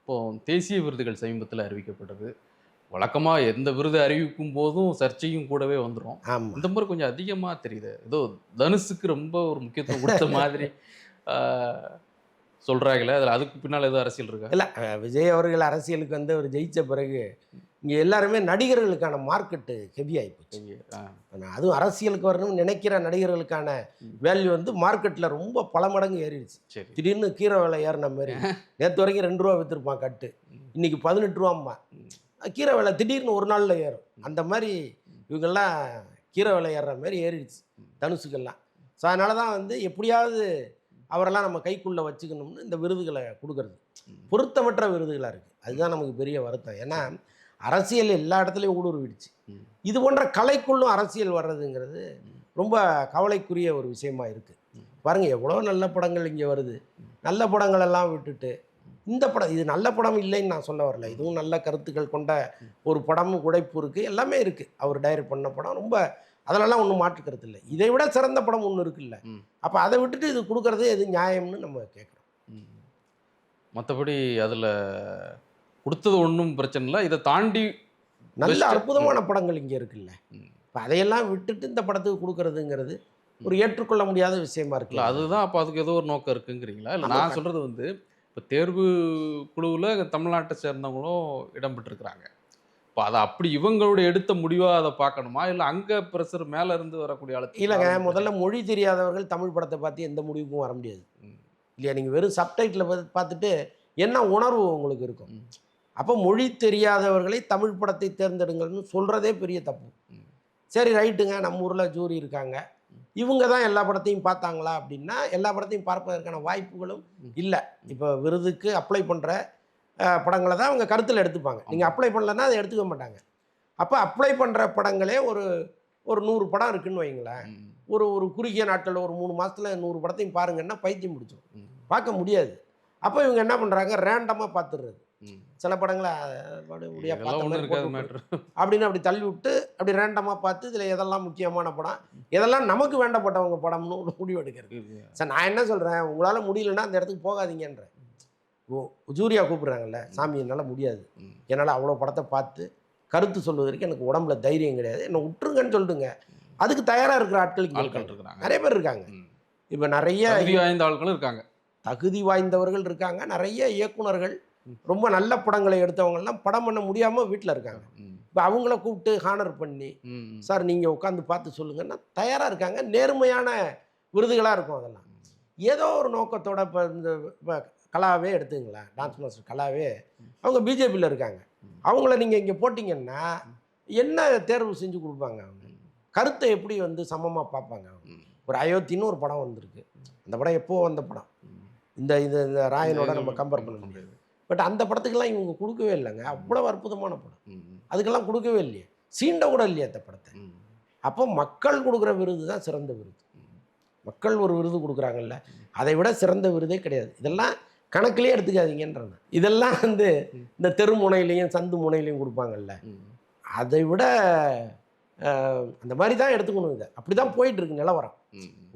இப்போ தேசிய விருதுகள் சமீபத்தில் அறிவிக்கப்பட்டது. வழக்கமா எந்த விருது அறிவிக்கும் போதும் சர்ச்சையும் கூடவே வந்துரும். ஆமா. இந்த முறை கொஞ்சம் அதிகமா தெரியுது. ஏதோ தனுஷுக்கு ரொம்ப ஒரு முக்கியத்துவம் குடுத்த மாதிரி ஆ சொல்றாங்களே. அதுக்கு பின்னால ஏதோ அரசியல் இருக்கா? இல்ல விஜய் அவர்கள் அரசியலுக்கு வந்து அவர் ஜெயிச்ச பிறகு, இங்க எல்லாருமே நடிகர்களுக்கான மார்க்கெட்டு ஹெவி ஆயிப்போச்சு. ஆ. அதுவும் அரசியலுக்கு வரணும்னு நினைக்கிற நடிகர்களுக்கான வேல்யூ வந்து மார்க்கெட்ல ரொம்ப பல மடங்கு ஏறிடுச்சு. சரி. திடீர்னு கீரை விலை ஏறுன மாரி. நேத்து வரைக்கும் ரூ. 2 வித்திருப்பான் கட்டு. இன்னைக்கு ரூ. 18 கீரை விலை திடீர்னு ஒரு நாள்ல ஏறும். அந்த மாரி இவங்கெல்லாம் கீரை விலை ஏறுற மாரி ஏறிடுச்சு தனுஷுக்கெல்லாம். ஸோ அதனால தான் வந்து எப்படியாவது அவரெல்லாம் நம்ம கைக்குள்ள வச்சுக்கணும்னு இந்த விருதுகளை குடுக்குறது. பொருத்தமற்ற விருதுகளா இருக்கு. அதுதான் நமக்கு பெரிய வருத்தம். ஏன்னா அரசியல் எல்லா இடத்துலயும் ஊடுருவிடுச்சு. இது போன்ற கலைக்குள்ளும் அரசியல் வர்றதுங்கிறது ரொம்ப கவலைக்குரிய ஒரு விஷயமா இருக்கு. பாருங்க எவ்வளோ நல்ல படங்கள் இங்கே வருது. நல்ல படங்கள் எல்லாம் விட்டுட்டு இந்த படம் இது நல்ல படம் இல்லைன்னு நான் சொல்ல வரல. இதுவும் நல்ல கருத்துக்கள் கொண்ட ஒரு படமும் உழைப்பு இருக்குது, எல்லாமே இருக்குது. அவர் டைரக்ட் பண்ண படம் ரொம்ப அதிலெல்லாம் ஒன்றும் மாற்று கருத்து இல்லை. இதை விட சிறந்த படம் ஒன்று இருக்குல்ல. அப்போ அதை விட்டுட்டு இது கொடுக்கறது எது நியாயம்னு நம்ம கேட்குறோம். மற்றபடி அதில் கொடுத்தது ஒன்றும் பிரச்சனை இல்லை. இதை தாண்டி நல்ல அற்புதமான படங்கள் இங்கே இருக்குல்ல. இப்போ அதையெல்லாம் விட்டுட்டு இந்த படத்துக்கு கொடுக்கறதுங்கிறது ஒரு ஏற்றுக்கொள்ள முடியாத விஷயமா இருக்குல்ல. அதுதான் அப்போ அதுக்கு ஏதோ ஒரு நோக்கம் இருக்குங்கிறீங்களா? இல்லை நான் சொல்கிறது வந்து இப்போ தேர்வு குழுவில் தமிழ்நாட்டை சேர்ந்தவங்களும் இடம்பெற்றிருக்கிறாங்க. இப்போ அதை அப்படி இவங்களோட எடுத்த முடிவாக அதை பார்க்கணுமா, இல்லை அங்கே ப்ரெஷர் மேலே இருந்து வரக்கூடிய அழுத்தம்? இல்லைங்க, முதல்ல மொழி தெரியாதவர்கள் தமிழ் படத்தை பார்த்து எந்த முடிவுக்கும் வர முடியாது இல்லையா. நீங்கள் வெறும் சப்டைட்டில் பார்த்துட்டு என்ன உணர்வு உங்களுக்கு இருக்கும்? அப்போ மொழி தெரியாதவர்களை தமிழ் படத்தை தேர்ந்தெடுங்கள்னு சொல்கிறதே பெரிய தப்பு. சரி ரைட்டுங்க, நம்ம ஊரில் ஜூரி இருக்காங்க, இவங்க தான் எல்லா படத்தையும் பார்த்தாங்களா அப்படின்னா எல்லா படத்தையும் பார்ப்பதற்கான வாய்ப்புகளும் இல்லை. இப்போ விருதுக்கு அப்ளை பண்ணுற படங்களை தான் அவங்க கருத்தில் எடுத்துப்பாங்க. நீங்கள் அப்ளை பண்ணலன்னா அதை எடுத்துக்க மாட்டாங்க. அப்போ அப்ளை பண்ணுற படங்களே ஒரு 100 படம் இருக்குதுன்னு வைங்களேன். ஒரு குறுகிய நாட்களில் ஒரு 3 மாதத்தில் 100 படத்தையும் பாருங்கன்னா பைத்தியம் முடிச்சிடும், பார்க்க முடியாது. அப்போ இவங்க என்ன பண்ணுறாங்க, ரேண்டமாக பார்த்துடுறது. சில படங்களை அப்படின்னு அப்படி தள்ளி விட்டு அப்படி ரேண்டமாக பார்த்து இதில் எதெல்லாம் முக்கியமான படம், எதெல்லாம் நமக்கு வேண்டப்பட்டவங்க படம்னு ஒரு முடிவு எடுக்கிறது. சார் நான் என்ன சொல்கிறேன், உங்களால் முடியலன்னா அந்த இடத்துக்கு போகாதீங்கன்றேன். ஜூரியா கூப்பிட்றாங்கல்ல, சாமி என்னால் முடியாது, என்னால் அவ்வளோ படத்தை பார்த்து கருத்து சொல்வதற்கு எனக்கு உடம்புல தைரியம் கிடையாது, என்னை விட்டுருங்கன்னு சொல்லிட்டுங்க. அதுக்கு தயாராக இருக்கிற ஆட்கள் நிறைய பேர் இருக்காங்க. இப்போ நிறைய ஆட்களும் இருக்காங்க, தகுதி வாய்ந்தவர்கள் இருக்காங்க. நிறைய இயக்குனர்கள் ரொம்ப நல்ல படங்களை எடுத்தவங்கெல்லாம் படம் பண்ண முடியாமல் வீட்டில் இருக்காங்க. இப்போ அவங்கள கூப்பிட்டு ஹானர் பண்ணி, சார் நீங்கள் உட்காந்து பார்த்து சொல்லுங்கன்னா தயாராக இருக்காங்க. நேர்மையான விருதுகளாக இருக்கும். அதெல்லாம் ஏதோ ஒரு நோக்கத்தோட இப்போ இந்த கலாவே எடுத்துங்களேன், டான்ஸ் மாஸ்டர் கலாவே அவங்க பிஜேபியில் இருக்காங்க. அவங்கள நீங்கள் இங்கே போட்டிங்கன்னா என்ன தேர்வு செஞ்சு கொடுப்பாங்க? அவங்க கருத்தை எப்படி வந்து சமமாக பார்ப்பாங்க? அவங்க ஒரு அயோத்தின்னு ஒரு படம் வந்திருக்கு. அந்த படம் எப்போ வந்த படம், இந்த ராயனோட நம்ம கம்பேர் பண்ண முடியாது. பட் அந்த படத்துக்கெல்லாம் இவங்க கொடுக்கவே இல்லைங்க. அவ்வளோ அற்புதமான படம், அதுக்கெல்லாம் கொடுக்கவே இல்லையே, சீண்ட கூட இல்லையே அந்த படத்தை. அப்போ மக்கள் கொடுக்குற விருது தான் சிறந்த விருது. மக்கள் ஒரு விருது கொடுக்குறாங்கல்ல, அதை விட சிறந்த விருதே கிடையாது. இதெல்லாம் கணக்கிலே எடுத்துக்காதீங்கன்றாங்க. இதெல்லாம் வந்து இந்த தெரு முனையிலையும் சந்து முனையிலையும் கொடுப்பாங்கல்ல, அதை விட அந்த மாதிரி தான் எடுத்துக்கணும். இதை அப்படி தான் போயிட்டுருக்கு நிலவரம்.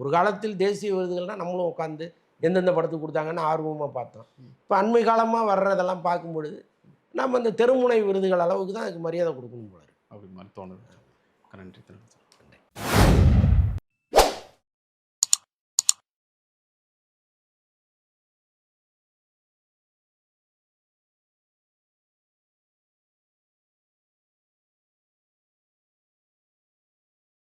ஒரு காலத்தில் தேசிய விருதுகள்னால் நம்மளும் உட்காந்து எந்தெந்த படத்துக்கு கொடுத்தாங்கன்னு ஆர்வமாக பார்த்தோம். இப்போ அண்மை காலமாக வர்றதெல்லாம் பார்க்கும்பொழுது நம்ம இந்த தெருமுனை விருதுகள் அளவுக்கு தான் அதுக்கு மரியாதை கொடுக்கணும் போல. அப்படி மாதிரி தோணுது. நன்றி.